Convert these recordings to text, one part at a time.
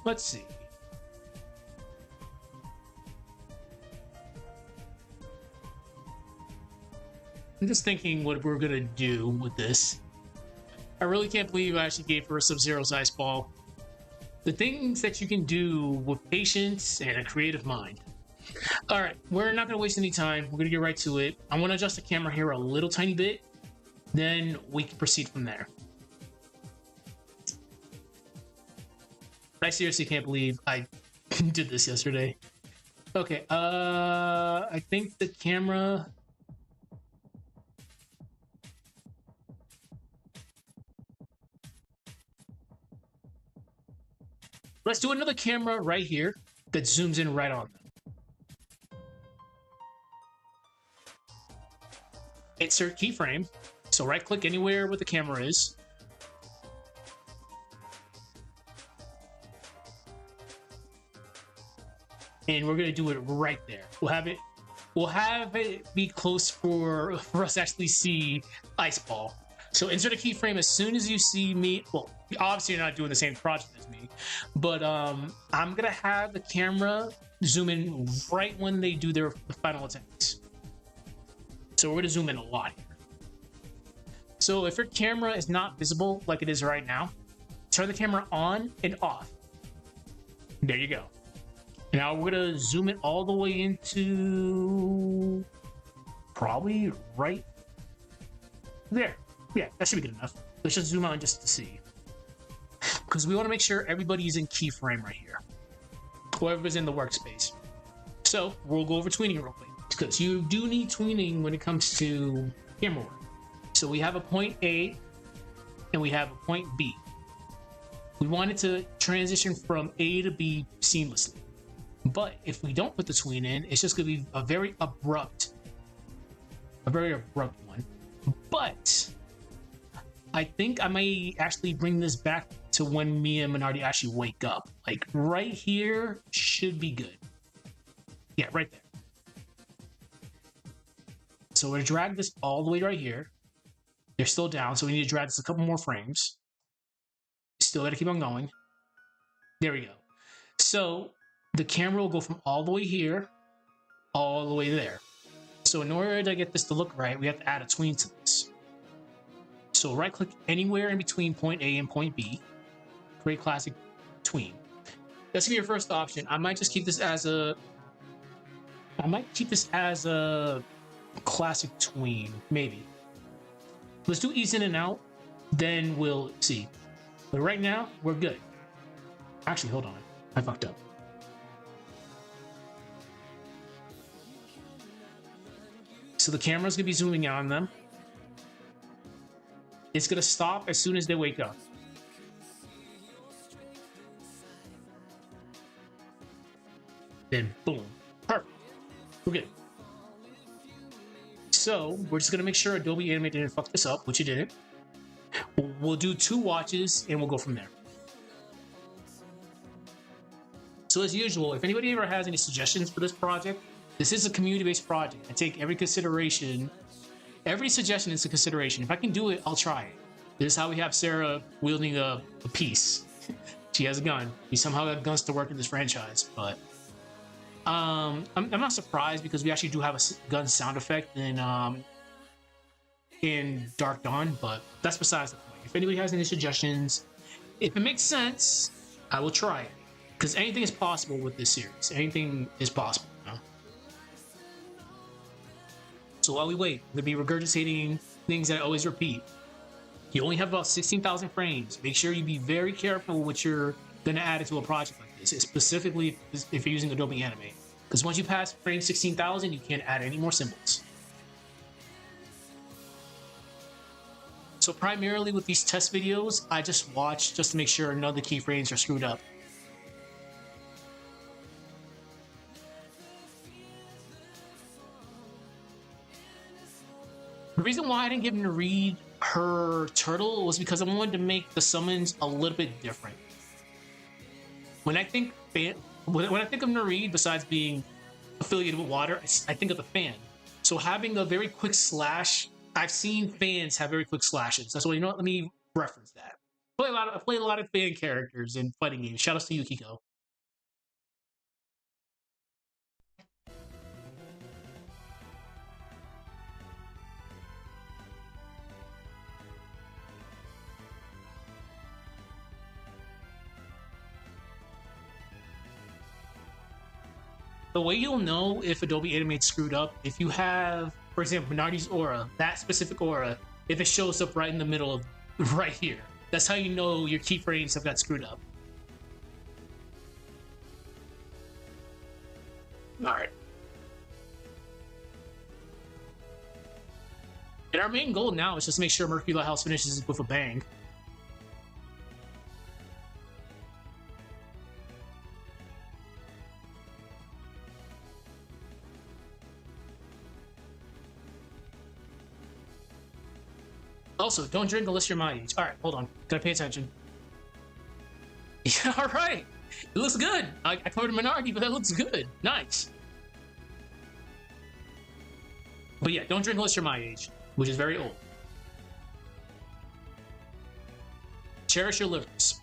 Let's see. I'm just thinking what we're gonna do with this. I really can't believe I actually gave her a Sub-Zero's ice ball. The things that you can do with patience and a creative mind. All right, we're not gonna waste any time. We're gonna get right to it. I want to adjust the camera here a little tiny bit, then we can proceed from there. I seriously can't believe I did this yesterday. Okay, I think the camera. Let's do another camera right here that zooms in right on them. Insert keyframe. So right click anywhere where the camera is. And we're gonna do it right there. We'll have it be close for us to actually see Ice Ball. So insert a keyframe as soon as you see me. Well, obviously you're not doing the same project as me, but I'm gonna have the camera zoom in right when they do their final attacks. So we're gonna zoom in a lot here. So if your camera is not visible like it is right now, turn the camera on and off. There you go. Now we're gonna zoom it all the way into probably right there. Yeah, that should be good enough. Let's just zoom out just to see. Because we want to make sure everybody's in keyframe right here. Whoever's in the workspace. So we'll go over tweening real quick. Because you do need tweening when it comes to camera work. So we have a point A and we have a point B. We wanted to transition from A to B seamlessly. But if we don't put the tween in, it's just going to be a very abrupt one. But I think I may actually bring this back to when me and Minardi actually wake up. Like right here should be good. Yeah, right there. So we're going to drag this all the way right here. They're still down, so we need to drag this a couple more frames. Still got to keep on going. There we go. So the camera will go from all the way here, all the way there. So in order to get this to look right, we have to add a tween to this. So right click anywhere in between point A and point B, create classic tween. That's gonna be your first option. I might just keep this as a classic tween, maybe. Let's do ease in and out, then we'll see. But right now, we're good. Actually, hold on. I fucked up. So the camera's gonna be zooming in on them. It's gonna stop as soon as they wake up. Then boom. Perfect. We're good. So we're just gonna make sure Adobe Animate didn't fuck this up, which it didn't. We'll do 2 watches and we'll go from there. So as usual, if anybody ever has any suggestions for this project, this is a community-based project. I take every suggestion into consideration. If I can do it, I'll try it. This is how we have Sarah wielding a piece. She has a gun. We somehow got guns to work in this franchise, but I'm not surprised because we actually do have a gun sound effect in Dark Dawn, but that's besides the point. If anybody has any suggestions, if it makes sense, I will try it. Because anything is possible with this series. Anything is possible, you know? So while we wait, we'll be regurgitating things that I always repeat. You only have about 16,000 frames. Make sure you be very careful what you're going to add into a project like this, specifically if you're using Adobe Animate. Because once you pass frame 16,000, you can't add any more symbols. So primarily with these test videos, I just watch just to make sure none of the keyframes are screwed up. The reason why I didn't get him to read her turtle was because I wanted to make the summons a little bit different. When I think of Nareed, besides being affiliated with water, I think of the fan. So having a very quick slash, I've seen fans have very quick slashes. That's why, you know what, let me reference that. I play a lot of fan characters in fighting games. Shout out to Yukiko. The way you'll know if Adobe Animate's screwed up, if you have, for example, Minardi's aura, that specific aura, if it shows up right in the middle of right here, that's how you know your keyframes have got screwed up. All right. And our main goal now is just to make sure Mercury Lighthouse finishes with a bang. Also, don't drink unless you're my age. All right, hold on. Gotta pay attention. Yeah, all right. It looks good. I covered a minority, but that looks good. Nice. But yeah, don't drink unless you're my age, which is very old. Cherish your livers.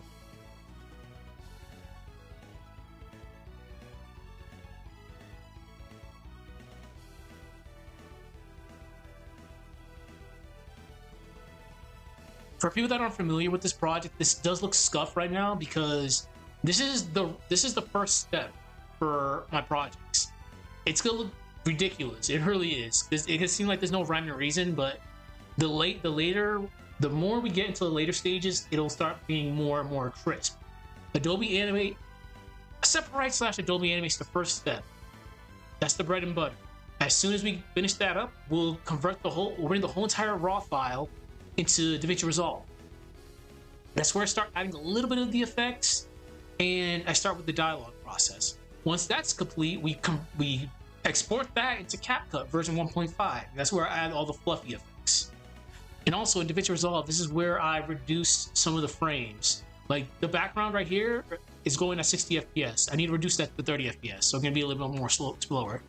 For people that aren't familiar with this project, this does look scuffed right now because this is the first step for my projects. It's gonna look ridiculous. It really is. It can seem like there's no rhyme or reason, but the more we get into the later stages, it'll start being more and more crisp. Adobe Animate, Aseprite / Adobe Animate is the first step. That's the bread and butter. As soon as we finish that up, we'll bring the whole entire raw file into DaVinci Resolve. That's where I start adding a little bit of the effects, and I start with the dialogue process. Once that's complete, we export that into CapCut version 1.5. That's where I add all the fluffy effects. And also in DaVinci Resolve, this is where I reduce some of the frames. Like the background right here is going at 60 FPS. I need to reduce that to 30 FPS, so it's gonna be a little bit more slower.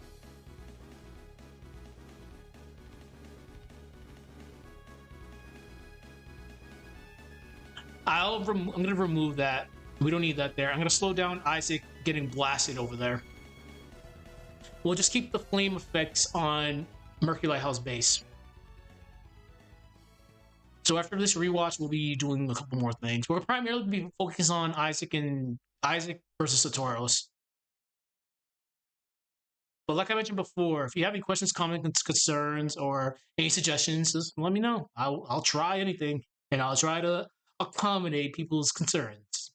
I'm gonna remove that. We don't need that there. I'm gonna slow down Isaac getting blasted over there. We'll just keep the flame effects on Mercury Lighthouse base. So after this rewatch, we'll be doing a couple more things. We're primarily be focusing on Isaac versus Satoros. But like I mentioned before, if you have any questions, comments, concerns, or any suggestions, just let me know. I'll try anything, and I'll try to accommodate people's concerns.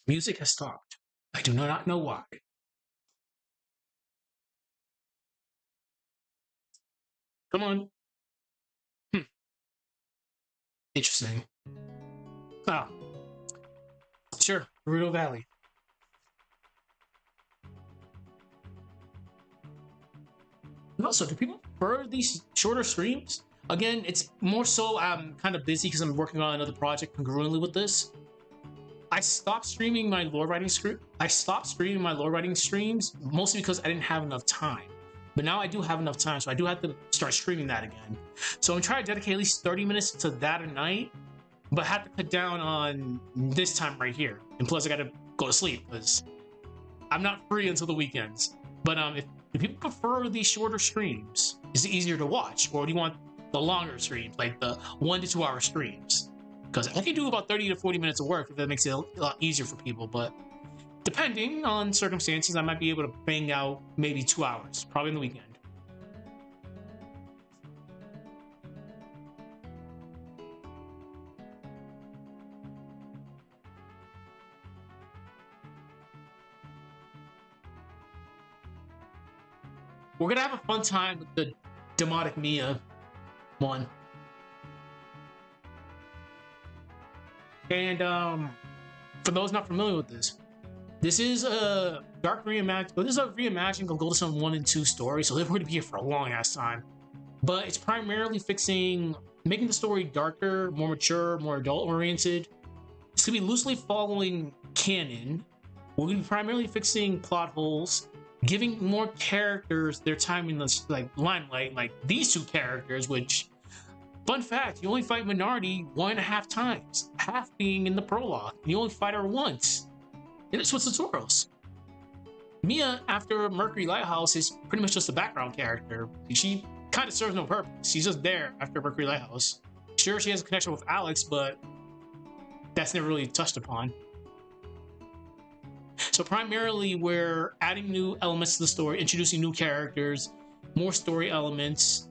Music has stopped. I do not know why. Come on. Interesting. Ah, sure. Rudo Valley. And also, do people prefer these shorter streams? Again, it's more so I'm kind of busy because I'm working on another project congruently with this. I stopped streaming my lore writing streams mostly because I didn't have enough time. But now I do have enough time, so I do have to start streaming that again. So I'm trying to dedicate at least 30 minutes to that a night, but I have to cut down on this time right here. And plus I gotta go to sleep because I'm not free until the weekends. But if people prefer these shorter streams, is it easier to watch? Or do you want the longer streams, like the 1 to 2 hour streams? Because I can do about 30 to 40 minutes of work if that makes it a lot easier for people. But depending on circumstances, I might be able to bang out maybe 2 hours, probably in the weekend. We're gonna have a fun time with the Demonic Mia one. And for those not familiar with this, this is a dark reimagining. This is a reimagining of Golden Sun 1 and 2 story, so they're going to be here for a long ass time. But it's primarily making the story darker, more mature, more adult oriented. It's gonna be loosely following canon. We're gonna be primarily fixing plot holes, giving more characters their time in the limelight, like these two characters, which Fun fact, you only fight Minority 1.5 times, half being in the prologue. You only fight her once. And it's with tutorials. Mia, after Mercury Lighthouse, is pretty much just a background character. She kind of serves no purpose. She's just there after Mercury Lighthouse. Sure, she has a connection with Alex, but that's never really touched upon. So primarily, we're adding new elements to the story, introducing new characters, more story elements,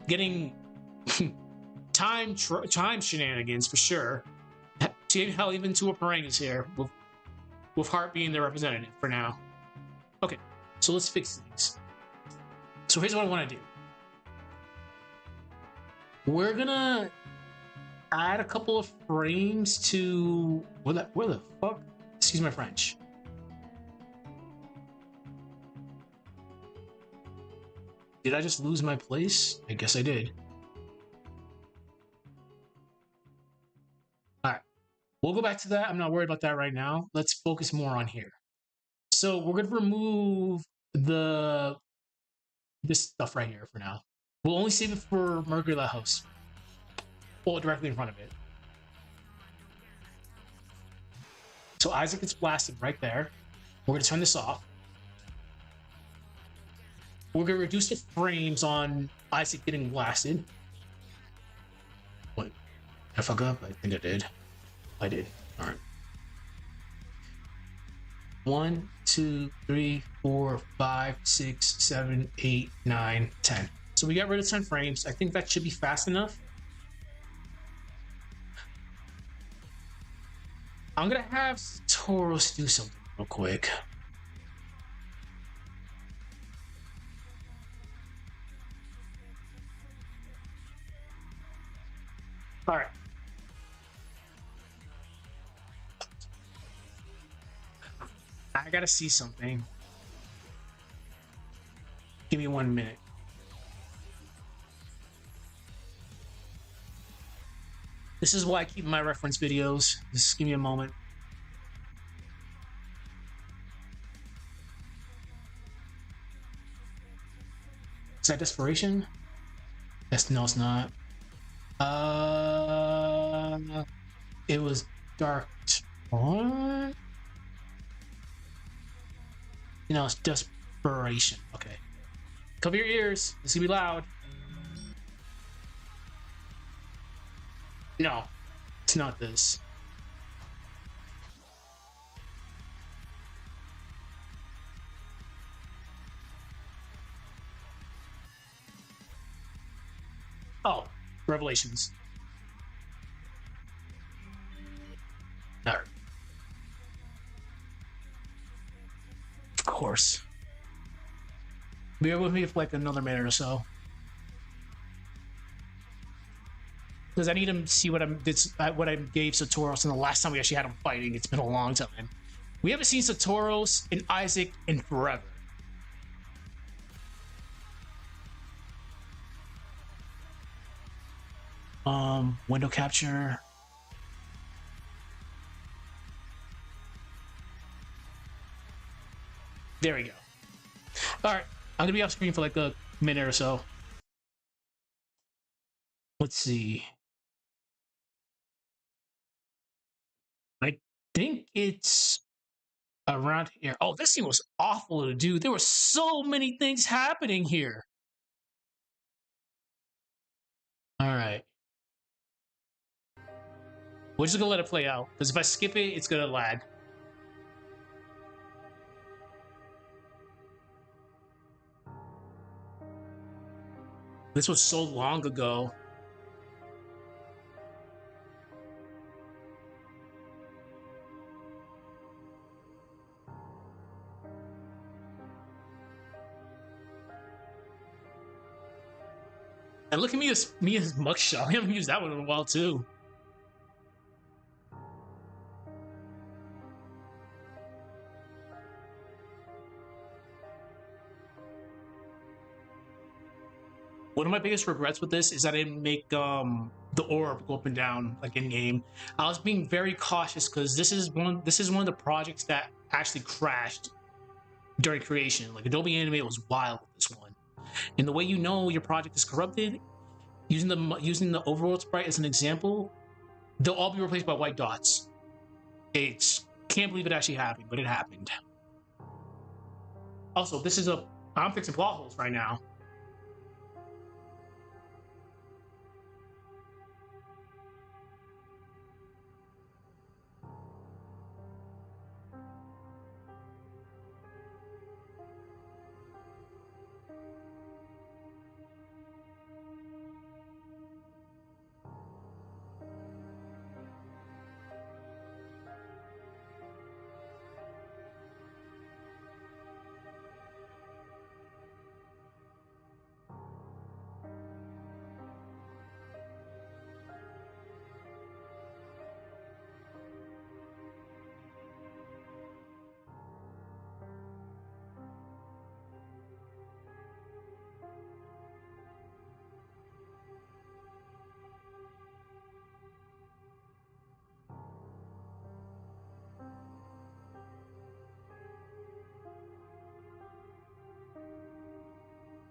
getting time shenanigans for sure. Hell, even Tua Parang is here with Heart being the representative for now. Okay, so let's fix these. So here's what I want to do. We're gonna add a couple of frames to where the fuck? Excuse my French. Did I just lose my place? I guess I did. All right, we'll go back to that. I'm not worried about that right now. Let's focus more on here. So we're gonna remove this stuff right here for now. We'll only save it for Mercury Lighthouse. Well, directly in front of it. So Isaac gets blasted right there. We're gonna turn this off. We're gonna reduce the frames on Isaac getting blasted. What? Did I fuck up? I think I did. I did. All right. 1, 2, 3, 4, 5, 6, 7, 8, 9, 10. So we got rid of 10 frames. I think that should be fast enough. I'm gonna have Tauros do something real quick. All right. I gotta see something. Give me 1 minute. This is why I keep my reference videos. Just give me a moment. Is that desperation? Yes, no, it's not. It was dark. What? You know, it's desperation. Okay. Cover your ears. It's gonna be loud. No, it's not this. Oh, Revelations. All right. Of course. Bear with me for like another minute or so. Because I need to see what I gave Satoros in the last time we actually had him fighting. It's been a long time. We haven't seen Satoros and Isaac in forever. Window capture. There we go. All right, I'm gonna be off screen for like a minute or so. Let's see. I think it's around here. Oh, this scene was awful to do. There were so many things happening here. All right. We're just gonna let it play out, because if I skip it, it's gonna lag. This was so long ago. And look at Mia's mugshot. We haven't used that one in a while too. One of my biggest regrets with this is that I didn't make the orb go up and down like in game. I was being very cautious because this is one of the projects that actually crashed during creation. Like Adobe Animate was wild with this one. And the way you know your project is corrupted Using the overworld sprite as an example, they'll all be replaced by white dots. It's can't believe it actually happened, but it happened. Also, I'm fixing plot holes right now.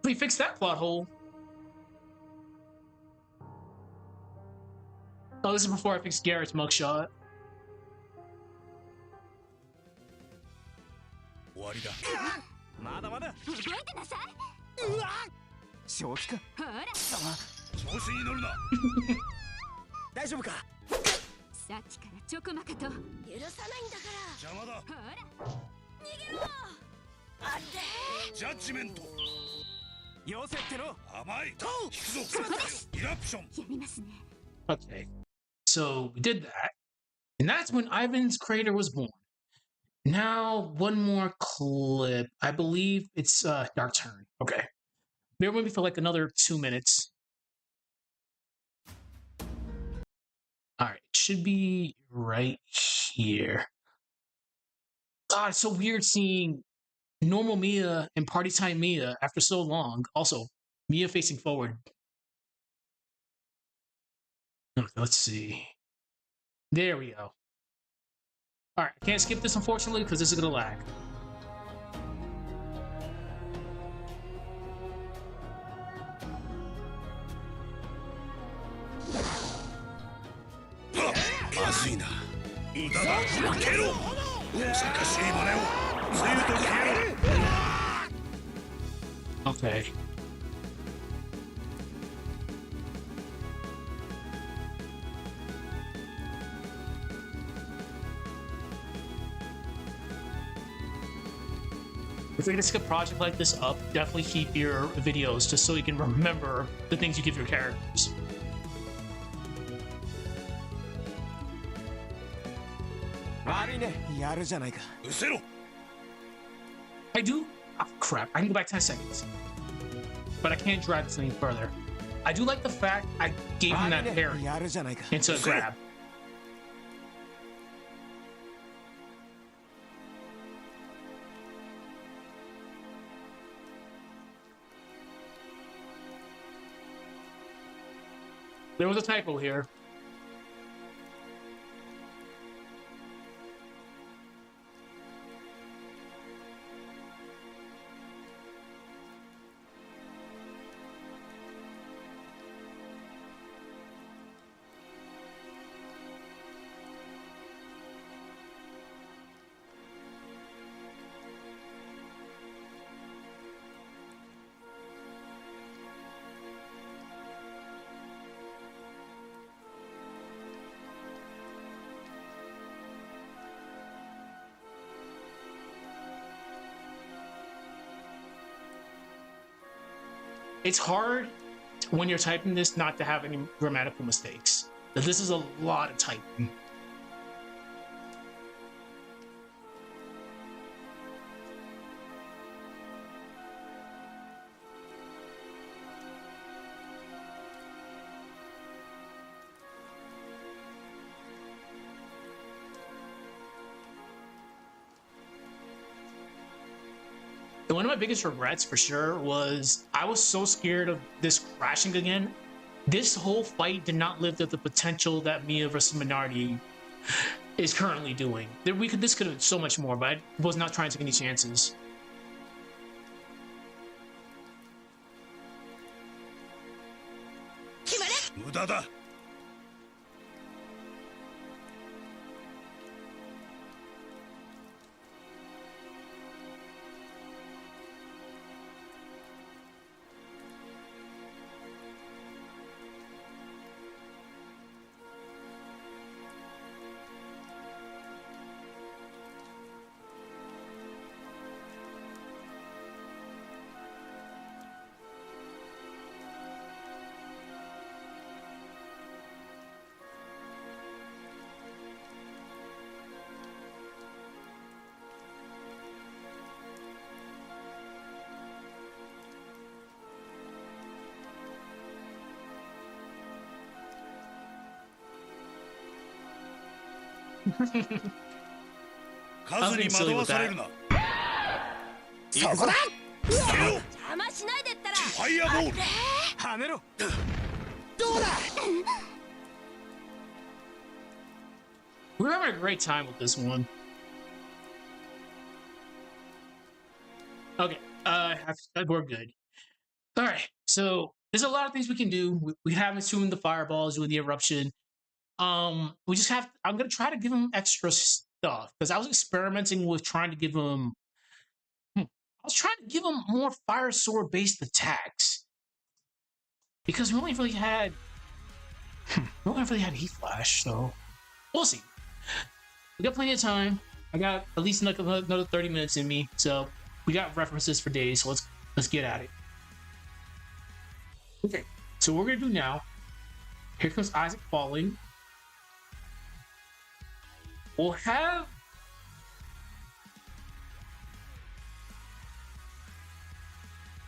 We fixed that plot hole. Oh, this is before I fixed Garrett's mugshot. Okay, so we did that, and that's when Ivan's crater was born. Now, one more clip. I believe it's Dark Turn. Okay, bear with me for like another 2 minutes. All right, it should be right here. God, it's so weird seeing normal Mia and party time Mia after so long. Also, Mia facing forward. Okay, let's see. There we go. All right, I can't skip this unfortunately because this is gonna lag. Okay. If you're gonna skip a project like this up, definitely keep your videos just so you can remember the things you give your characters. I do. Oh, crap. I can go back 10 seconds. But I can't drag this any further. I do like the fact I gave him that parry into a grab. There was a typo here. It's hard when you're typing this not to have any grammatical mistakes. This is a lot of typing. One of my biggest regrets for sure was I was so scared of this crashing again. This whole fight did not live to the potential that Mia versus Minardi is currently doing. This could have so much more, but I was not trying to take any chances. 無駄だ。数に惑わされるな。そこだ。邪魔しないでったら。ファイアボール。はめろ。どうだ。 We're having a great time with this one. Okay, we're good. All right, so there's a lot of things we can do. We haven't assumed the fireballs doing the eruption. We just have. I'm gonna try to give him extra stuff because I was experimenting with trying to give him. I was trying to give him more fire sword based attacks because we only really had. We only really had heat flash, so we'll see. We got plenty of time. I got at least like another 30 minutes in me, so we got references for days. So let's get at it. Okay, so what we're gonna do now. Here comes Isaac falling. We'll have.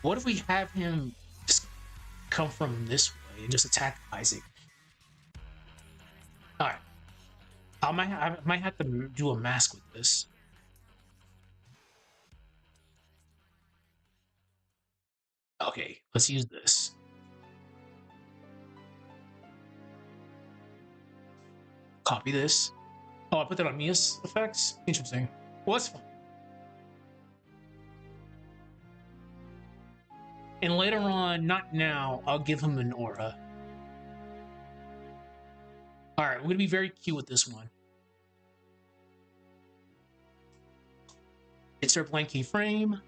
What if we have him just come from this way and just attack Isaac? All right. I might have to do a mask with this. Okay, let's use this. Copy this. Oh, I put that on Mia's effects? Interesting. Well, that's fine. And later on, not now, I'll give him an aura. Alright, we're going to be very cute with this one. Insert blank keyframe.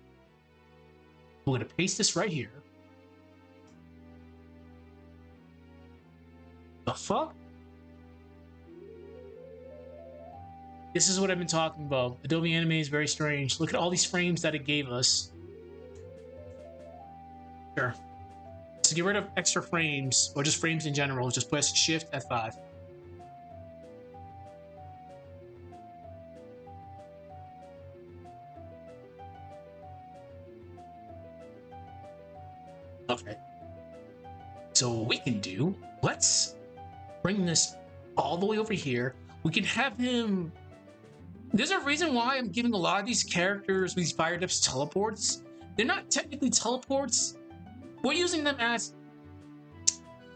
We're going to paste this right here. The fuck? This is what I've been talking about. Adobe Animate is very strange. Look at all these frames that it gave us. Sure. To get rid of extra frames, or just frames in general, just press Shift F5. Okay. So what we can do, let's bring this all the way over here. We can have him. There's a reason why I'm giving a lot of these characters these fire dips teleports. They're not technically teleports. We're using them as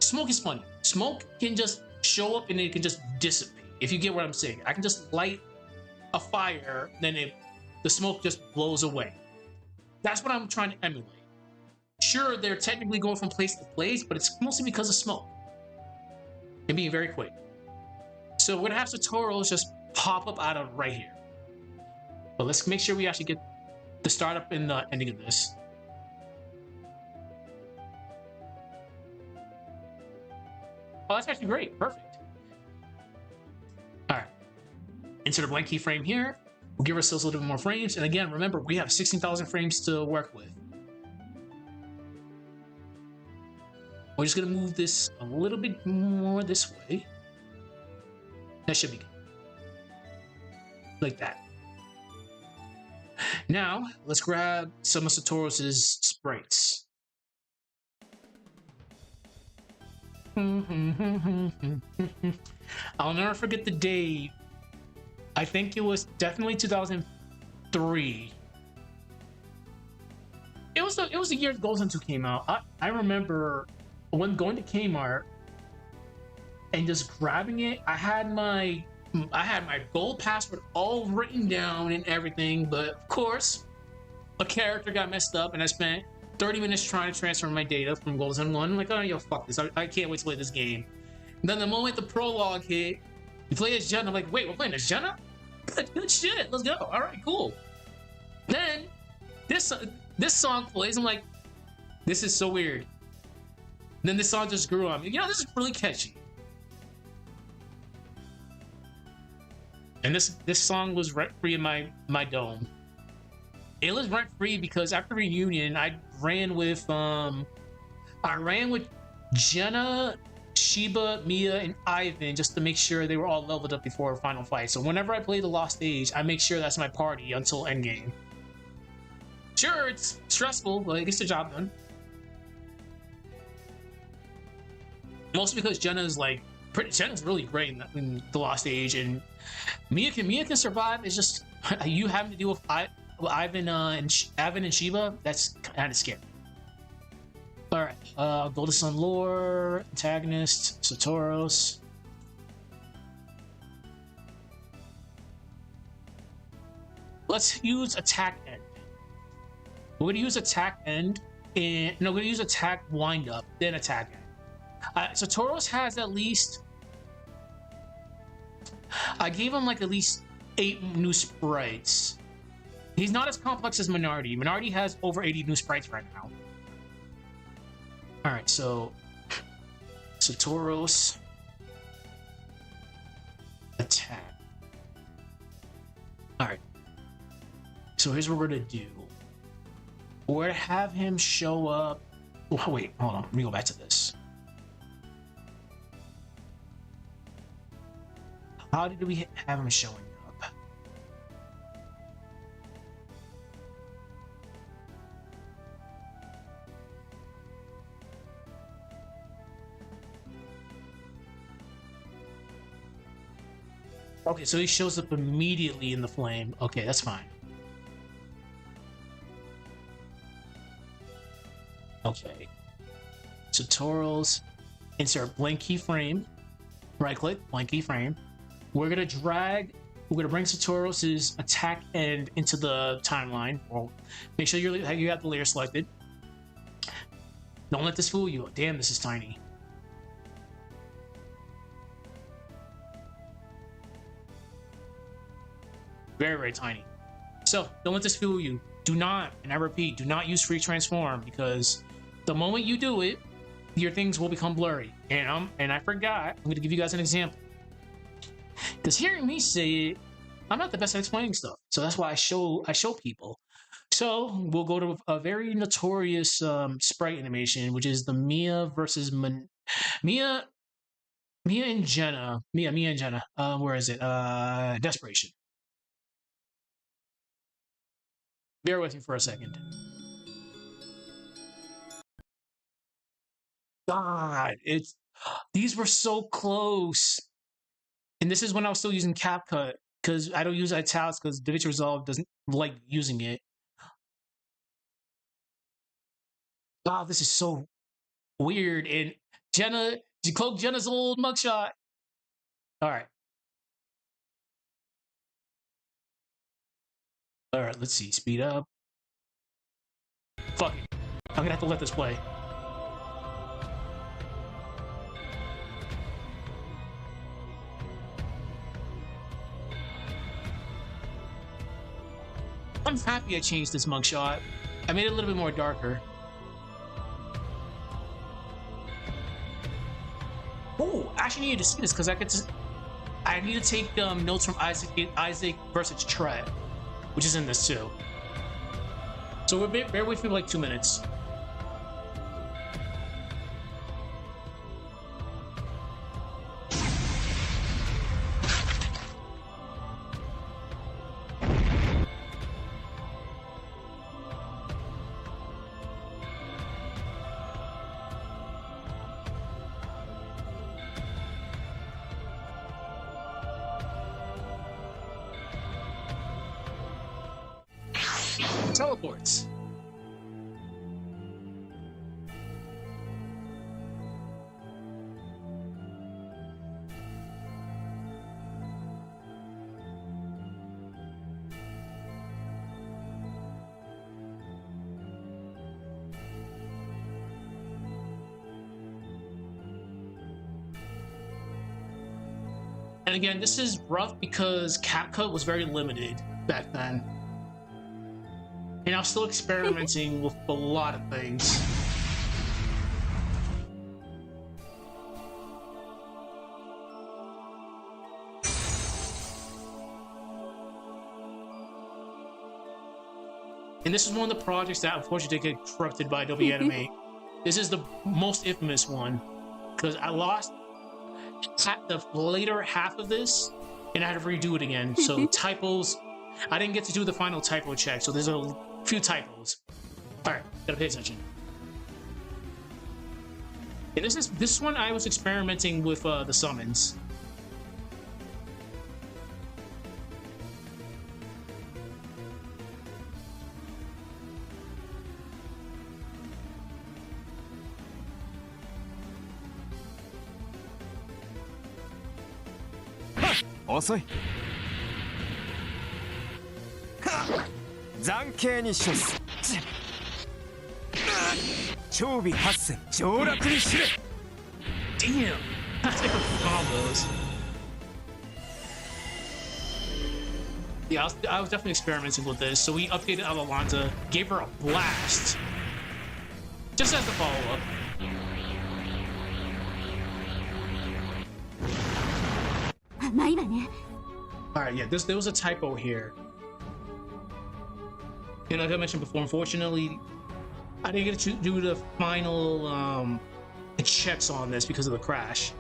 smoke is funny. Smoke can just show up and it can just dissipate. If you get what I'm saying, I can just light a fire, then the smoke just blows away. That's what I'm trying to emulate. Sure, they're technically going from place to place, but it's mostly because of smoke and being very quick. So we're gonna have tutorials just pop up out of right here. But let's make sure we actually get the startup and the ending of this. Oh, that's actually great. Perfect. All right. Insert a blank keyframe here. We'll give ourselves a little bit more frames. And again, remember, we have 16,000 frames to work with. We're just gonna move this a little bit more this way. That should be good. Like that. Now, let's grab some of Satoru's sprites. I'll never forget the day. I think it was definitely 2003. It was the year Golden 2 came out. I remember when going to Kmart and just grabbing it. I had my gold password all written down and everything, but of course, a character got messed up, and I spent 30 minutes trying to transfer my data from Golden Sun 1. I'm like, oh, yo, fuck this. I can't wait to play this game. And then the moment the prologue hit, you play as Jenna. I'm like, wait, we're playing as Jenna? Good shit. Let's go. All right, cool. Then this song plays. I'm like, this is so weird. Then this song just grew on me. You know, this is really catchy. And this song was rent-free in my dome. It was rent-free because after reunion, I ran with Jenna, Sheba, Mia, and Ivan just to make sure they were all leveled up before final fight. So whenever I play the Lost Age, I make sure that's my party until endgame. Sure, it's stressful, but it gets the job done. Mostly because Jenna's really great in the Lost Age, and Mia can survive. It's just you having to deal with Ivan and Sheba. That's kind of scary. All right, Golden Sun lore, antagonist, Satoros. Let's use attack end. We're gonna use attack end, and no, we're gonna use attack wind up, then attack end. Satoros has at least. I gave him like at least 8 new sprites. He's not as complex as Minardi. Minardi has over 80 new sprites right now. Alright, so Satoros attack. Alright. So here's what we're gonna do. We're gonna have him show up. Oh, wait, hold on. Let me go back to this. How did we have him showing up? Okay, so he shows up immediately in the flame. Okay, that's fine. Okay. Tutorials. Insert blank keyframe. Right click, blank keyframe. We're gonna bring Satoros' attack end into the timeline. Well, make sure you have the layer selected. Don't let this fool you. Damn, this is tiny. Very, very tiny. So don't let this fool you. Do not, and I repeat, do not use free transform, because the moment you do it, your things will become blurry. And I forgot. I'm gonna give you guys an example. Because hearing me say it, I'm not the best at explaining stuff. So that's why I show people. So we'll go to a very notorious sprite animation, which is the Mia versus Mia and Jenna. Mia and Jenna. Where is it? Desperation. Bear with me for a second. God, these were so close. And this is when I was still using CapCut, because I don't use italics because DaVinci Resolve doesn't like using it. Wow, this is so weird. And Jenna, you cloak Jenna's old mugshot. All right. All right, let's see. Speed up. Fuck it. I'm gonna have to let this play. I'm happy I changed this mugshot. I made it a little bit more darker. Oh, I actually needed to see this because I need to take notes from Isaac versus Tret, which is in this too. So bear with me like 2 minutes. Teleports. And again, this is rough because CapCut was very limited back then. And I'm still experimenting with a lot of things. And this is one of the projects that unfortunately did get corrupted by Adobe Animate. This is the most infamous one because I lost the later half of this and I had to redo it again. So typos, I didn't get to do the final typo check. So there's a few typos. All right, gotta pay attention. And this one I was experimenting with the summons.遅い。残形に処す。長尾八戦上洛にしれ。Damn, that's like combos. Yeah, I was definitely experimenting with this. So we updated Atalanta, gave her a blast, just as the follow-up. Alright, yeah, there was a typo here. And like I mentioned before, unfortunately, I didn't get to do the final checks on this because of the crash.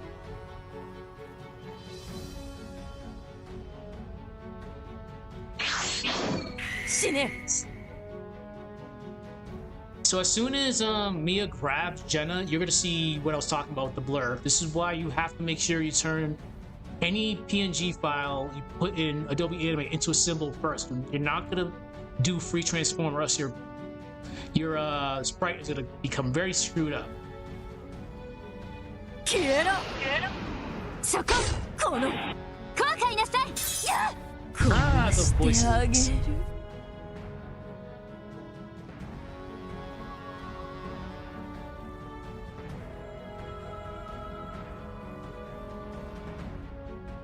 So as soon as Mia grabs Jenna, you're gonna see what I was talking about with the blur. This is why you have to make sure you turn any PNG file you put in Adobe Animate into a symbol first. You're not gonna do free transform, or else your sprite is gonna become very screwed up. Ah, the voices.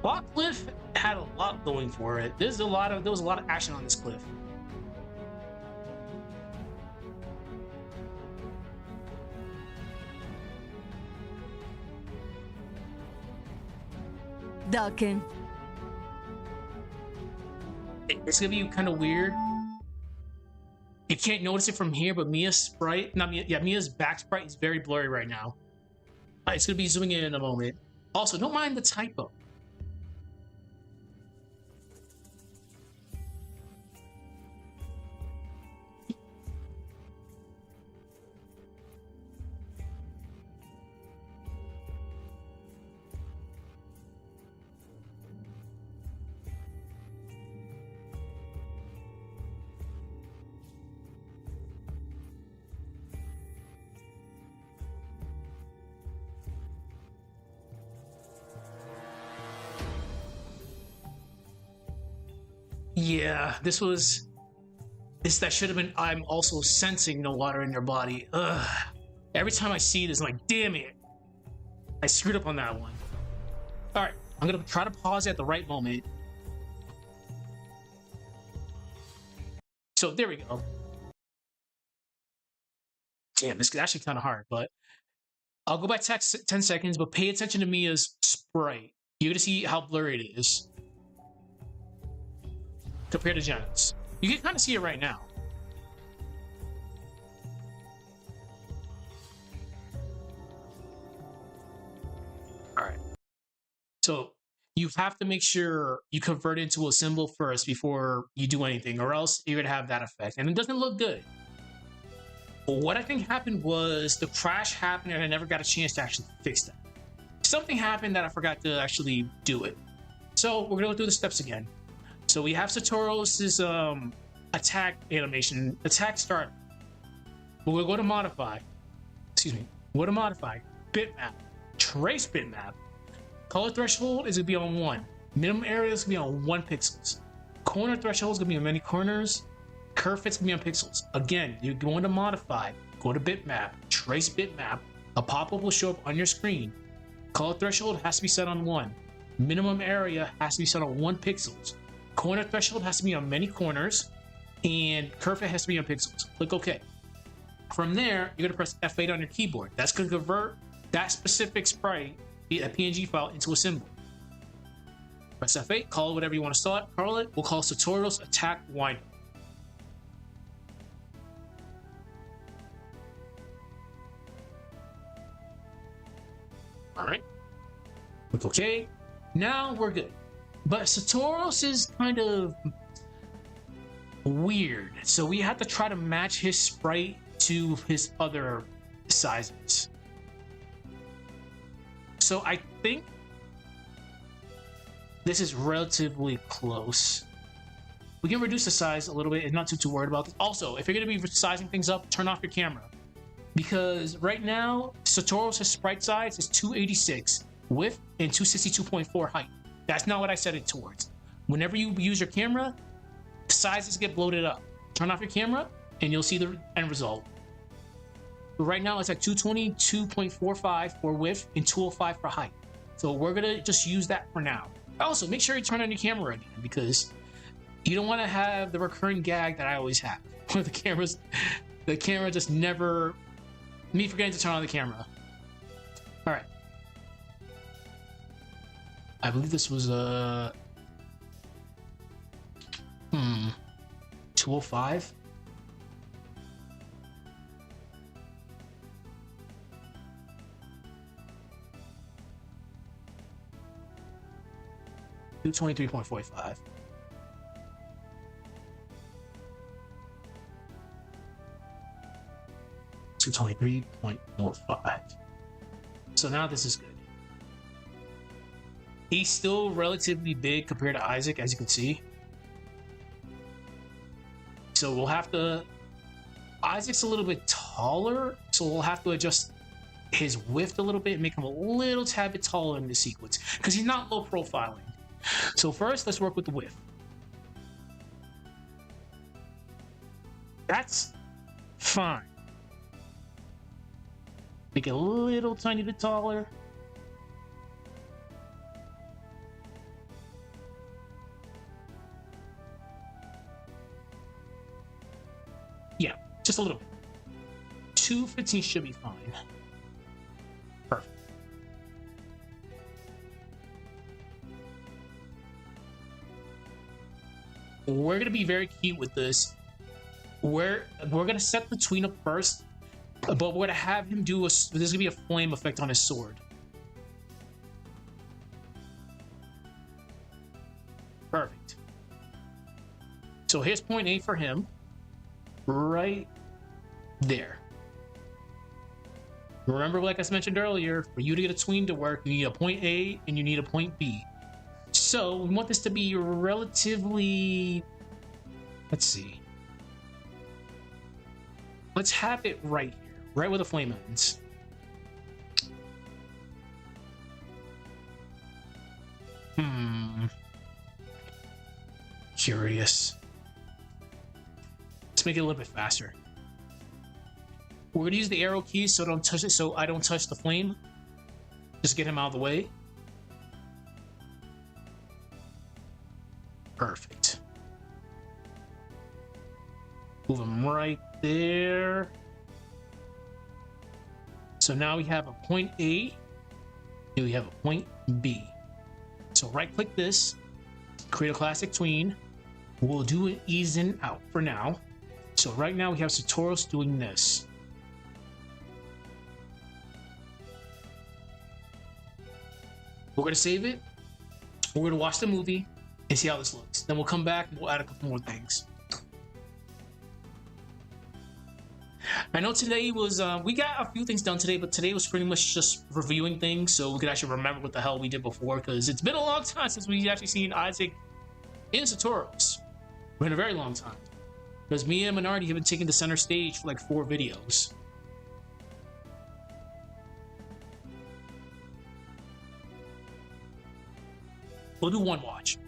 Block Cliff had a lot going for it. There was a lot of action on this cliff. Darken. It's gonna be kind of weird. You can't notice it from here, but Mia's back sprite is very blurry right now. It's gonna be zooming in a moment. Also, don't mind the typo. Yeah, that should have been, I'm also sensing no water in your body. Ugh. Every time I see this, I'm like, damn it. I screwed up on that one. All right, I'm gonna try to pause at the right moment. So there we go. Damn, this is actually kind of hard, but I'll go back 10 seconds, but pay attention to Mia's sprite. You're gonna see how blurry it is compared to Jenna's. You can kind of see it right now. All right. So you have to make sure you convert it into a symbol first before you do anything, or else you're gonna have that effect, and it doesn't look good. But what I think happened was the crash happened, and I never got a chance to actually fix that. Something happened that I forgot to actually do it. So we're gonna go through the steps again. So we have Satoru's attack animation, attack start. But we'll go to modify. Excuse me. Go to modify. Bitmap. Trace bitmap. Color threshold is gonna be on 1. Minimum area is gonna be on 1 pixels. Corner threshold is gonna be on many corners. Curve fit's gonna be on pixels. Again, you're going to modify. Go to bitmap. Trace bitmap. A pop-up will show up on your screen. Color threshold has to be set on 1. Minimum area has to be set on 1 pixels. Corner threshold has to be on many corners, and curve fit has to be on pixels. Click OK. From there, you're gonna press F8 on your keyboard. That's gonna convert that specific sprite, a PNG file, into a symbol. Press F8, call it whatever you want to call it. We'll call tutorials attack wind. All right. Click OK. Now we're good. But Satoros is kind of weird. So we have to try to match his sprite to his other sizes. So I think this is relatively close. We can reduce the size a little bit and not too worried about this. Also, if you're going to be sizing things up, turn off your camera. Because right now, Satoros' sprite size is 286 width and 262.4 height. That's not what I set it towards. Whenever you use your camera, sizes get bloated up. Turn off your camera and you'll see the end result. But right now it's at 222.45 for width and 205 for height. So we're gonna just use that for now. Also, make sure you turn on your camera again because you don't want to have the recurring gag that I always have. Where the camera just never, me forgetting to turn on the camera. All right. I believe this was 205. $223.45. $223.45. So now this is good. He's still relatively big compared to Isaac, as you can see. So we'll have to... Isaac's a little bit taller, so we'll have to adjust his width a little bit and make him a little tad bit taller in this sequence, because he's not low profiling. So first, let's work with the width. That's fine. Make it a little tiny bit taller. Yeah, just a little bit. 215 should be fine. Perfect. We're gonna be very cute with this. We're gonna set the tween up first, but we're gonna have him do there's gonna be a flame effect on his sword. Perfect. So here's point A for him. Right there. Remember, like I mentioned earlier, for you to get a tween to work, you need a point A and you need a point B. So we want this to be relatively, let's see. Let's have it right here, right where the flame ends. Curious. Let's make it a little bit faster. We're gonna use the arrow keys so don't touch it, so I don't touch the flame. Just get him out of the way. Perfect. Move him right there. So now we have a point A, and we have a point B. So right click this, create a classic tween. We'll do an ease in out for now. So right now we have Satoros doing this. We're gonna save it. We're gonna watch the movie and see how this looks. Then we'll come back and we'll add a couple more things. I know today was, we got a few things done today, but today was pretty much just reviewing things so we could actually remember what the hell we did before, because it's been a long time since we've actually seen Isaac in Satoros. It's been a very long time. Because me and Minardi have been taking the center stage for like 4 videos. We'll do one watch.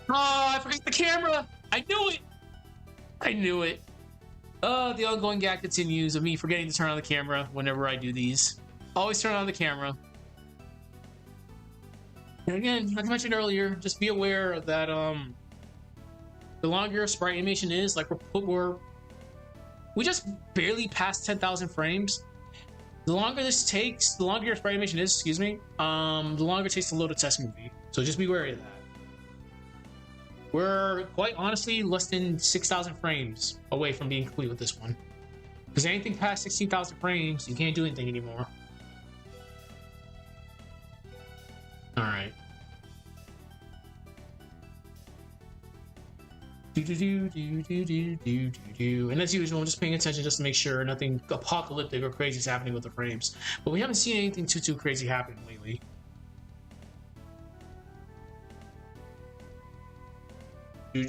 Oh, I forgot the camera! I knew it! I knew it. The ongoing gag continues of me forgetting to turn on the camera whenever I do these. Always turn on the camera. And again, like I mentioned earlier, just be aware that the longer your sprite animation is, like we just barely passed 10,000 frames. The longer this takes, the longer your sprite animation is, excuse me, the longer it takes to load a test movie. So just be wary of that. We're quite honestly less than 6,000 frames away from being complete with this one. Because anything past 16,000 frames, you can't do anything anymore. Alright. And as usual, I'm just paying attention just to make sure nothing apocalyptic or crazy is happening with the frames. But we haven't seen anything too crazy happen lately. And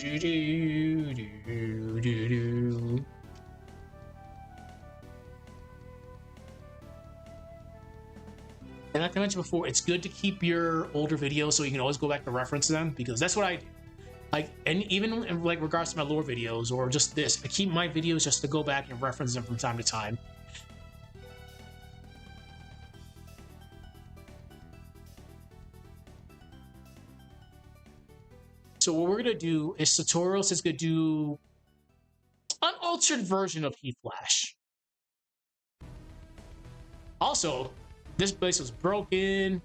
like I mentioned before, it's good to keep your older videos so you can always go back to reference them, because that's what I do. Like, and even in like regards to my lore videos or just this, I keep my videos just to go back and reference them from time to time. So what we're gonna do is Tutorials is gonna do an altered version of Heat Flash. Also, this place was broken.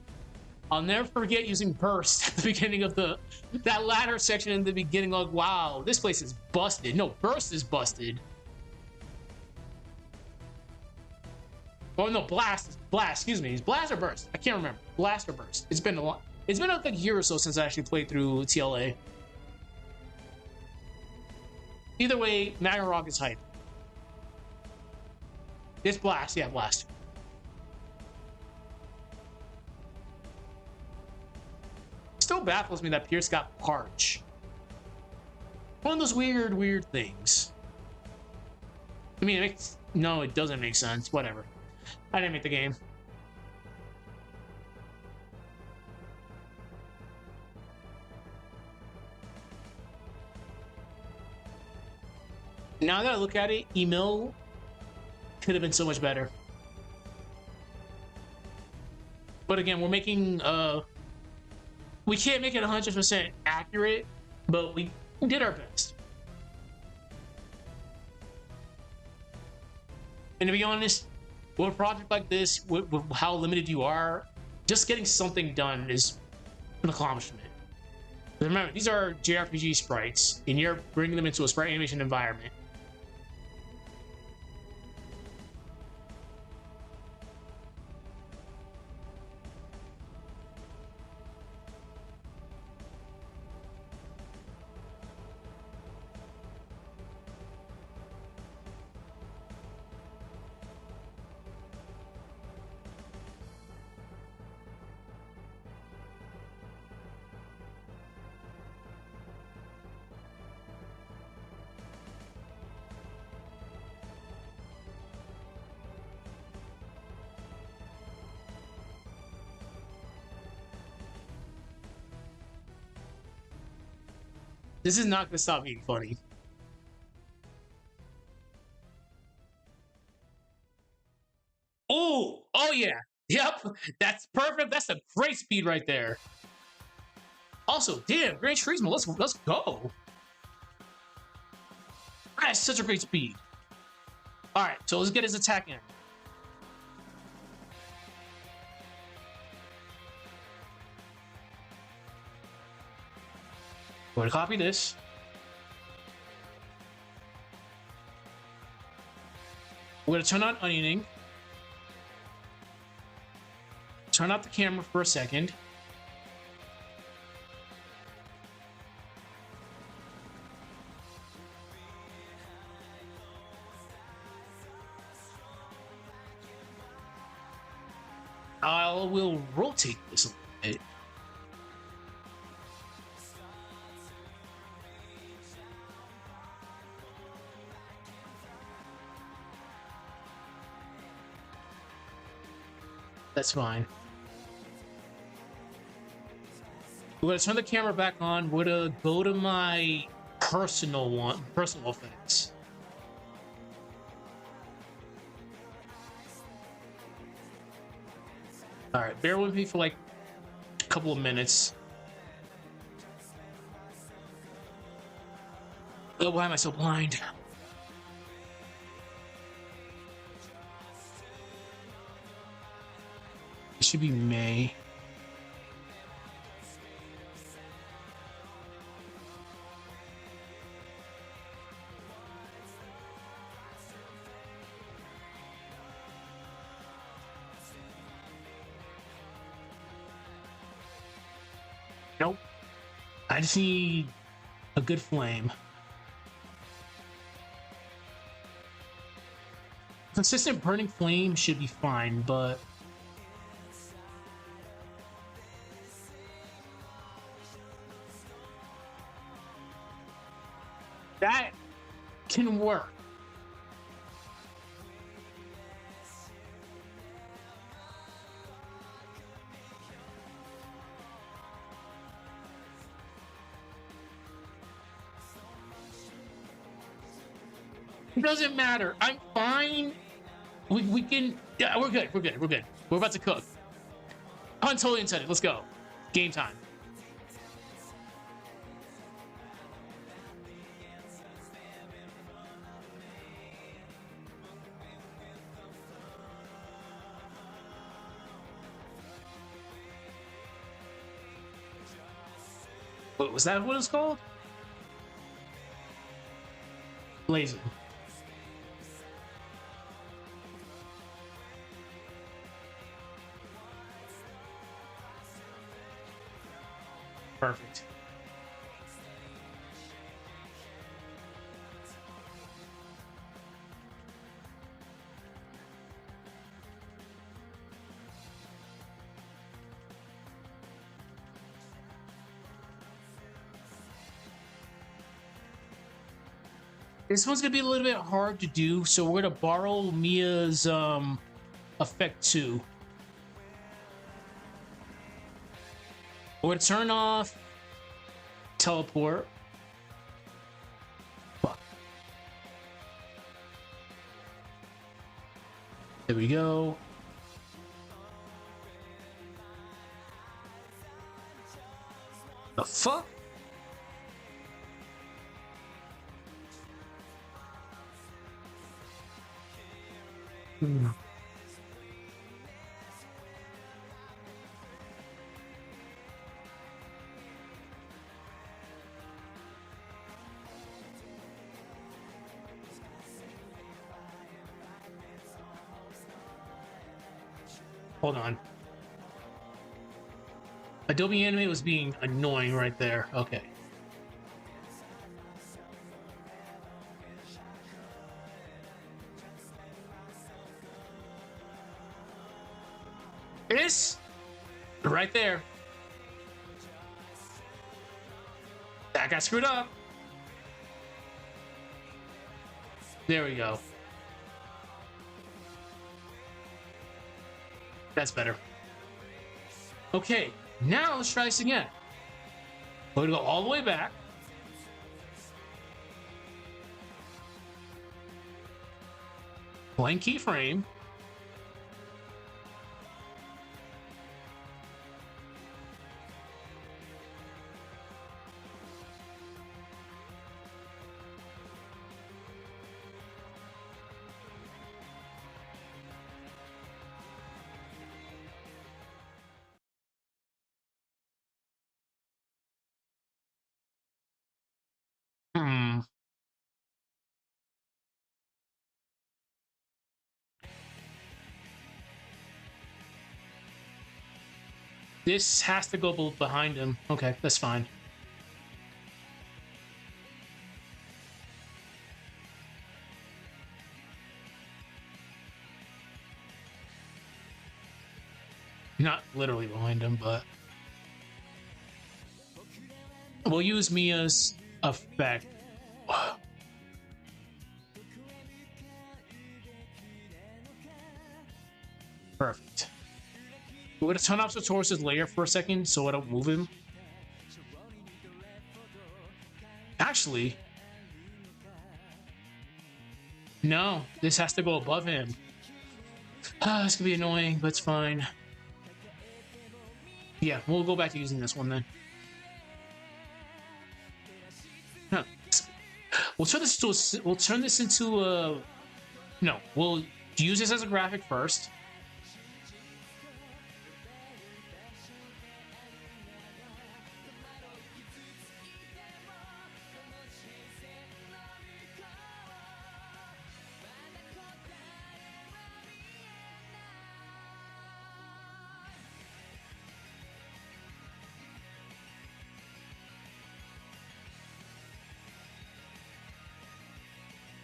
I'll never forget using burst at the beginning of that ladder section in the beginning. Like, wow, this place is busted. No, burst is busted. Oh no, blast, excuse me. It's blast or burst? I can't remember. Blast or burst. It's been like a year or so since I actually played through TLA. Either way, Nagarog is hype. It's blast, yeah, blast. Still baffles me that Pierce got Parch. One of those weird things. I mean, no, it doesn't make sense. Whatever. I didn't make the game. Now that I look at it, email could have been so much better. But again, we're making we can't make it 100% accurate, but we did our best. And to be honest, with a project like this, with how limited you are, just getting something done is an accomplishment. Remember, these are JRPG sprites, and you're bringing them into a sprite animation environment. This is not going to stop being funny. Oh yeah. Yep, that's perfect. That's a great speed right there. Also, damn, Gran Turismo, let's go. That's such a great speed. All right, so let's get his attack in. I'm going to copy this. We're going to turn on onioning. Turn off the camera for a second. We'll rotate this a little bit. That's fine. We're gonna turn the camera back on. We're gonna go to my personal effects. All right, bear with me for like a couple of minutes. Oh, why am I so blind? It should be May. Nope. I just need a good flame. Consistent burning flame should be fine, but that can work. It doesn't matter. I'm fine. We can. Yeah, we're good. We're good. We're good. We're about to cook. Pun totally intended. Let's go. Game time. What was that? What it's called? Blazing. Perfect. This one's gonna be a little bit hard to do, so we're gonna borrow Mia's effect 2. We're gonna turn off teleport. Fuck. There we go. The fuck? Hold on. Adobe Animate was being annoying right there. Okay. This right there. That got screwed up. There we go. That's better. Okay, now let's try this again. We're gonna go all the way back. Blank keyframe. This has to go behind him. Okay, that's fine. Not literally behind him, but we'll use Mia's effect. Perfect. We're gonna turn off Sartorius' layer for a second so I don't move him. Actually, no, this has to go above him. This could be annoying, but it's fine. Yeah, we'll go back to using this one then. Huh. We'll turn this into a. No, we'll use this as a graphic first.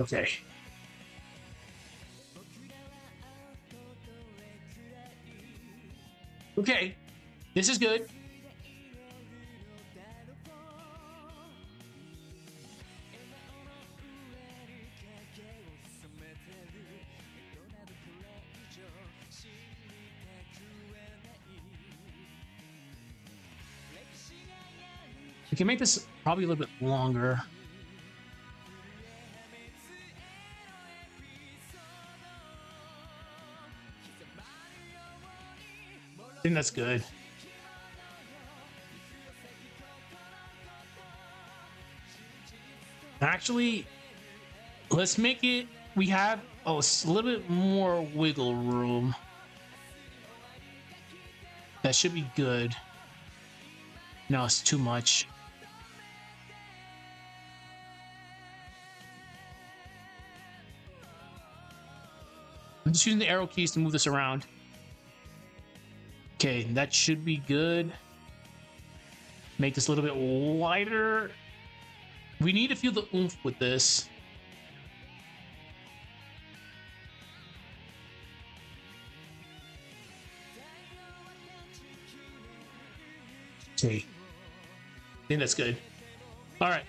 Okay. Okay. This is good. We can make this probably a little bit longer. I think that's good. Actually, let's make it. We have a little bit more wiggle room. That should be good. No, it's too much. I'm just using the arrow keys to move this around. Okay, that should be good. Make this a little bit wider. We need to feel the oomph with this. Okay. I think that's good. All right.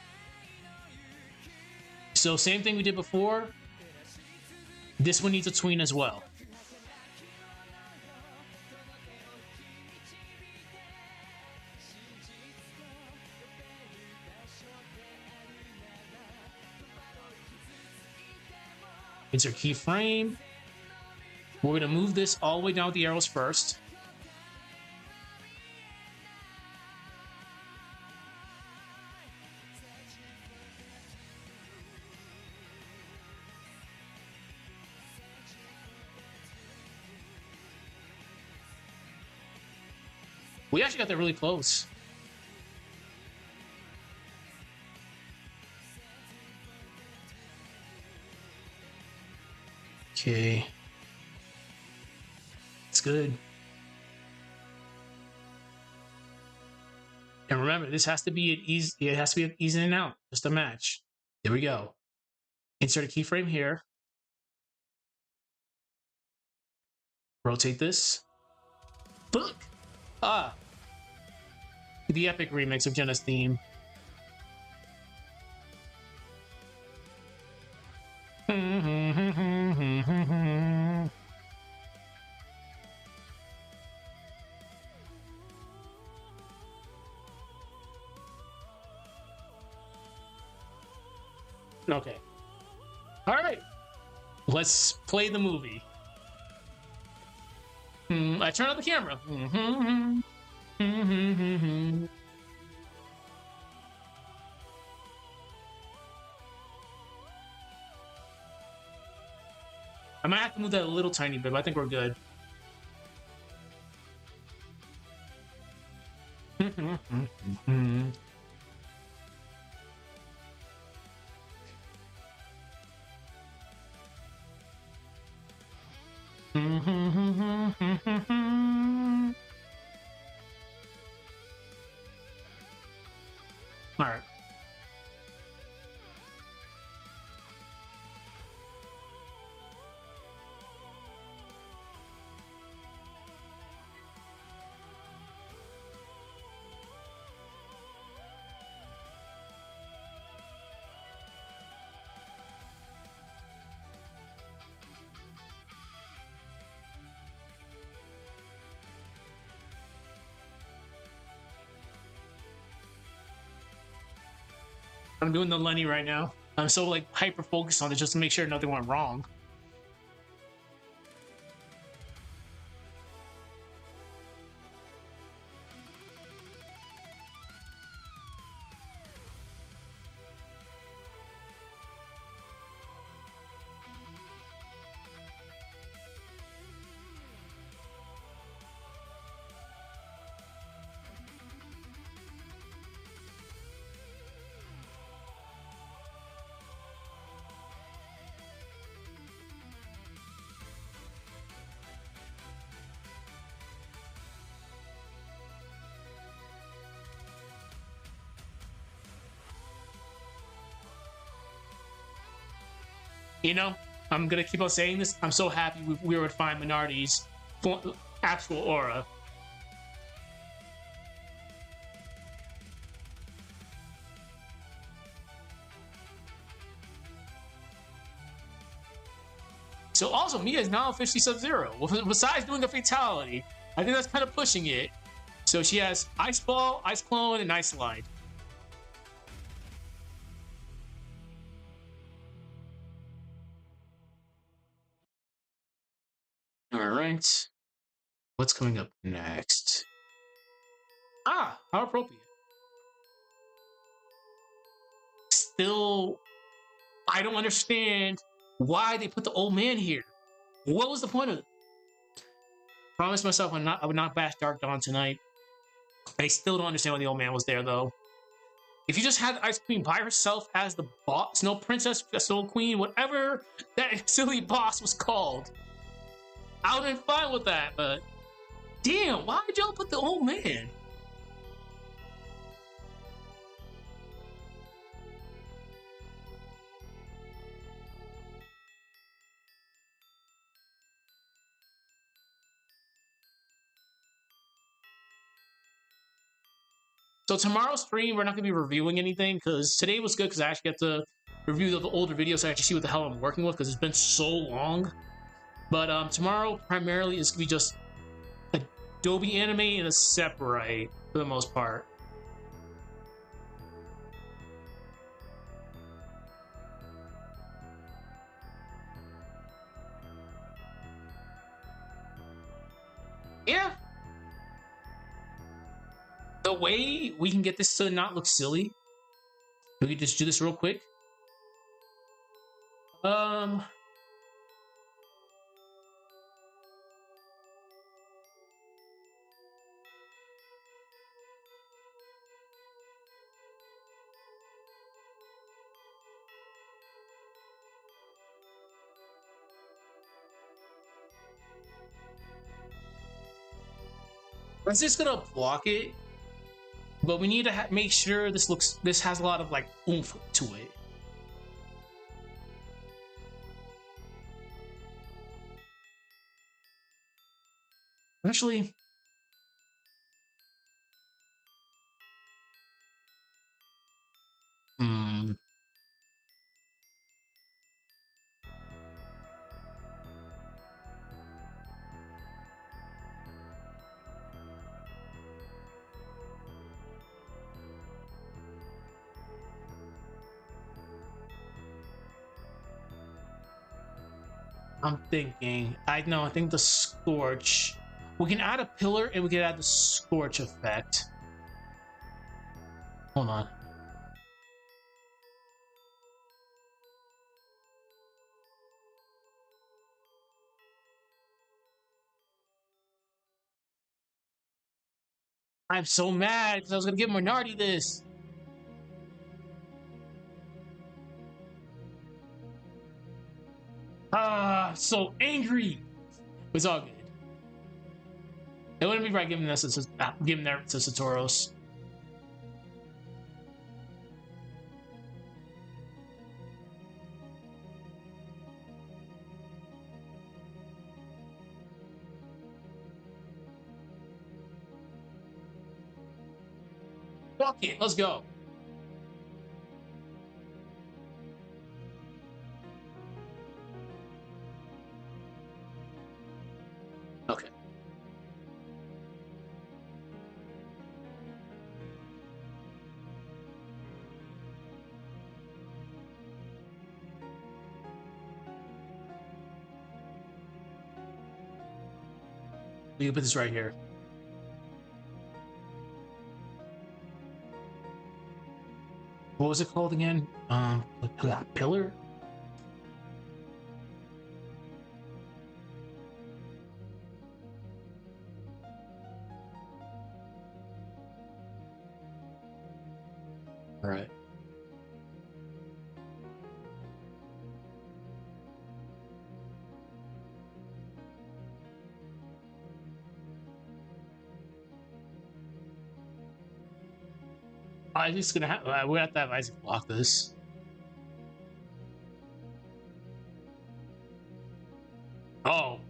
So same thing we did before. This one needs a tween as well. Insert keyframe. We're going to move this all the way down with the arrows first. We actually got that really close. Okay. It's good. And remember, this has to be an easy, it has to be an easy in and out, just a match. There we go. Insert a keyframe here. Rotate this. Look! Ah! The epic remix of Jenna's theme. Okay. All right. Let's play the movie. I turn on the camera. I might have to move that a little tiny bit, but I think we're good. All right. I'm doing the Lenny right now. I'm so like hyper focused on it just to make sure nothing went wrong. You know, I'm gonna keep on saying this. I'm so happy we would find Minardi's actual aura. So also, Mia is now officially Sub-Zero. Besides doing a fatality, I think that's kind of pushing it. So she has Ice Ball, Ice Clone, and Ice Slide. All right. What's coming up next? Ah, how appropriate. Still, I don't understand why they put the old man here. What was the point of it? Promised myself I would not bash Dark Dawn tonight. I still don't understand why the old man was there, though. If you just had Ice Queen by herself as the boss, Snow Princess, Snow Queen, whatever that silly boss was called, I would have been fine with that, but damn, why did y'all put the old man? So tomorrow's stream, we're not going to be reviewing anything, because today was good because I actually got to review the older videos so I actually see what the hell I'm working with, because it's been so long. But tomorrow, primarily, is going to be just Adobe Animate and Aseprite, for the most part. Yeah. The way we can get this to not look silly, we can just do this real quick. I'm just gonna block it, but we need to make sure this has a lot of like oomph to it. Actually, I'm thinking. I think the Scorch. We can add a pillar and we can add the Scorch effect. Hold on. I'm so mad because I was gonna give Minardi this. Ah, so angry. It's all good. It wouldn't be right giving that to Satoros. Fuck it, let's go. Okay. We can put this right here. What was it called again? Pillar? All right. I'm just gonna have. We're gonna have to have Isaac block this. Oh,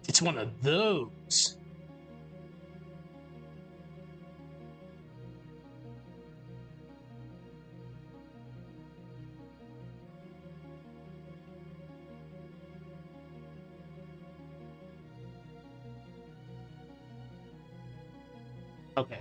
it's one of those. Okay.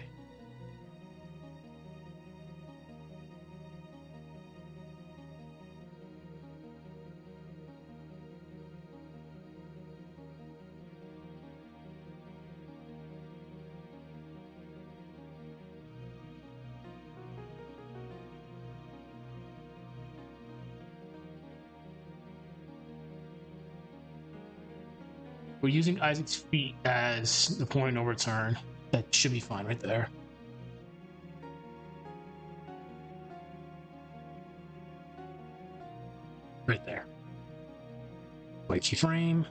We're using Isaac's feet as the point of no return. That should be fine right there. Right there. Wait, keyframe.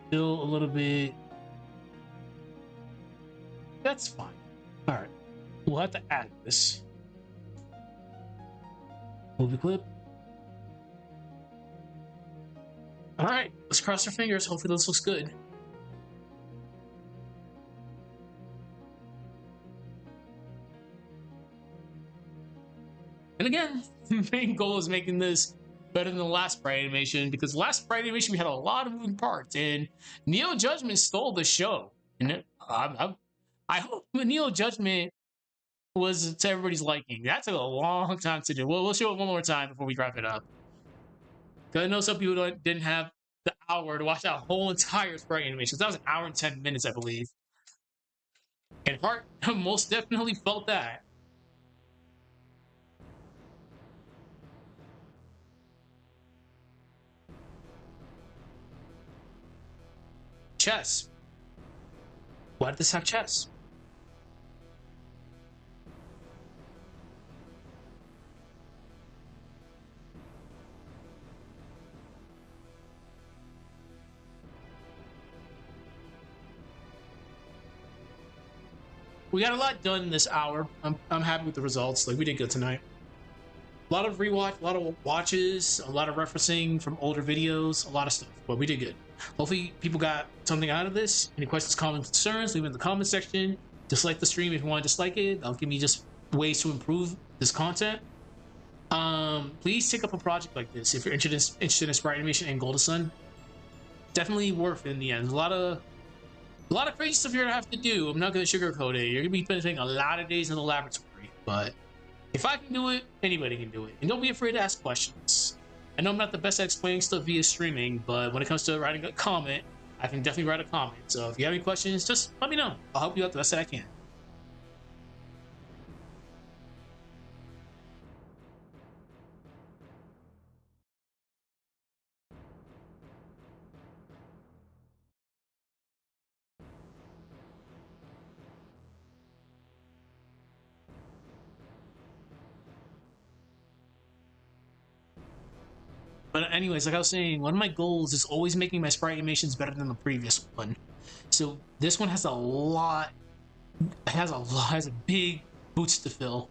Still a little bit. That's fine. All right. We'll have to add this. Movie clip. All right. Let's cross our fingers. Hopefully this looks good. And again, the main goal is making this better than the last Sprite animation, because last Sprite animation we had a lot of moving parts, and Neo Judgment stole the show. And I hope Neo Judgment was to everybody's liking. That took a long time to do. We'll show it one more time before we wrap it up. Because I know some people didn't have the hour to watch that whole entire Sprite animation. That was an hour and 10 minutes, I believe. And Heart most definitely felt that. Chess. Why did this have chess? We got a lot done in this hour. I'm happy with the results. Like, we did good tonight. A lot of rewatch, a lot of watches, a lot of referencing from older videos, a lot of stuff. But we did good. Hopefully people got something out of this. Any questions, comments, concerns, leave it in the comment section. Dislike the stream if you want to dislike it. That'll give me just ways to improve this content. Please take up a project like this if you're interested in Sprite animation and Golden Sun. Definitely worth it in the end. There's a lot of crazy stuff you're gonna have to do. I'm not gonna sugarcoat it. You're gonna be spending a lot of days in the laboratory, but if I can do it, anybody can do it. And don't be afraid to ask questions. I know I'm not the best at explaining stuff via streaming, but when it comes to writing a comment, I can definitely write a comment. So if you have any questions, just let me know. I'll help you out the best that I can. But anyways, like I was saying, one of my goals is always making my Sprite animations better than the previous one. So this one has a lot, has a big boots to fill.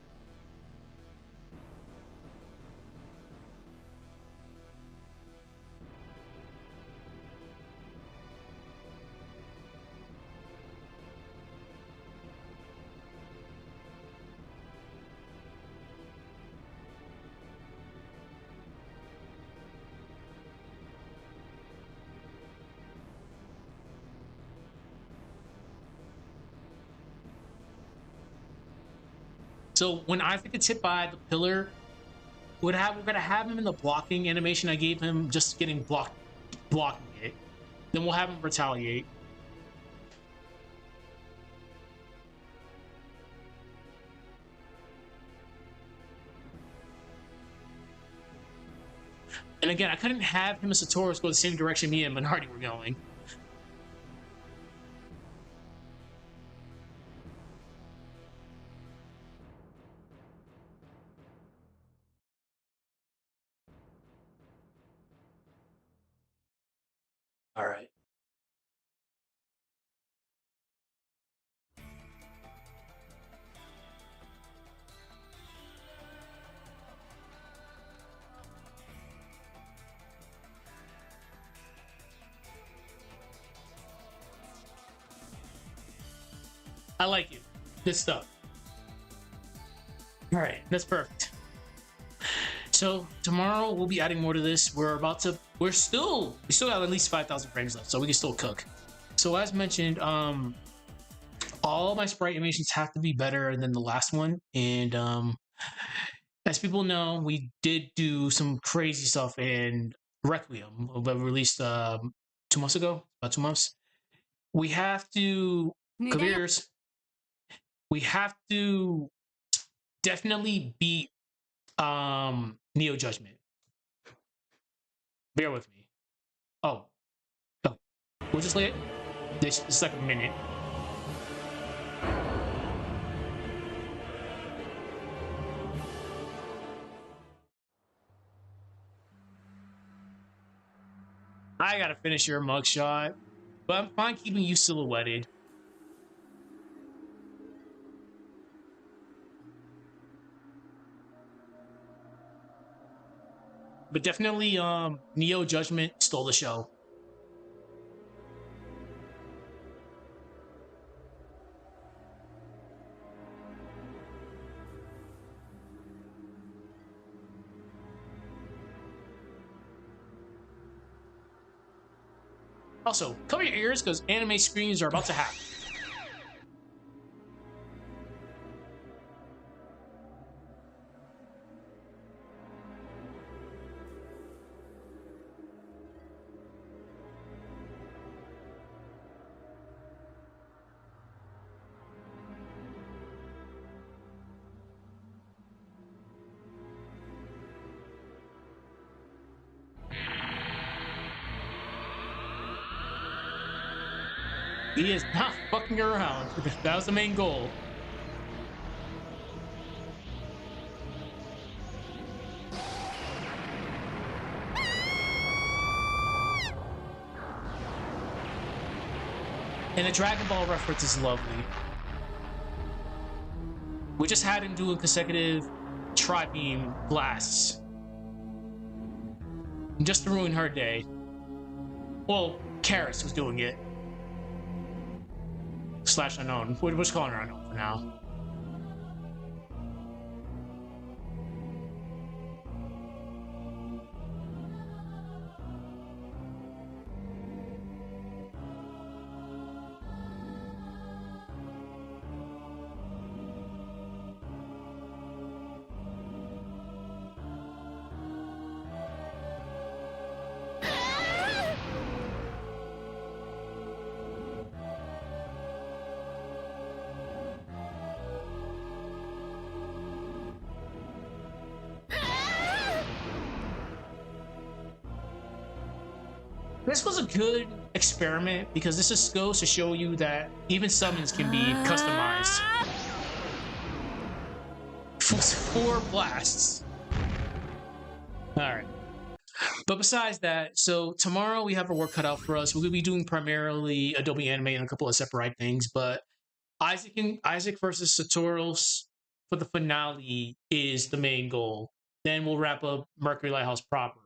So when Isaac gets hit by the pillar, we're gonna have him in the blocking animation I gave him, just getting blocking it. Then we'll have him retaliate. And again, I couldn't have him and Satoris go the same direction me and Minardi were going. All right. I like it. Good stuff. All right, that's perfect. So tomorrow we'll be adding more to this. We still got at least 5,000 frames left, so we can still cook. So as mentioned, all my sprite animations have to be better than the last one, and as people know, we did do some crazy stuff in Requiem, that we released 2 months ago, about 2 months. We have to careers. We have to definitely beat Neo Judgment. Bear with me. Oh, we'll just let this. It's like a minute. I gotta finish your mugshot, but I'm fine keeping you silhouetted. But definitely, Neo Judgment stole the show. Also, cover your ears because anime screams are about to happen. He is not fucking around. That was the main goal. And the Dragon Ball reference is lovely. We just had him doing consecutive tri-beam blasts. Just to ruin her day. Well, Karis was doing it. / unknown. We're just calling her unknown for now. This was a good experiment because this just goes to show you that even summons can be customized. 4 blasts. Alright. But besides that, so tomorrow we have our work cut out for us. We're going to be doing primarily Adobe Animate and a couple of Aseprite things, but Isaac versus Satoros for the finale is the main goal. Then we'll wrap up Mercury Lighthouse proper.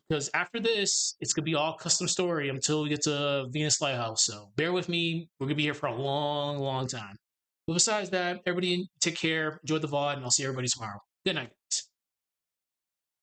Because after this, it's going to be all custom story until we get to Venus Lighthouse. So bear with me. We're going to be here for a long, long time. But besides that, everybody take care. Enjoy the VOD, and I'll see everybody tomorrow. Good night, guys.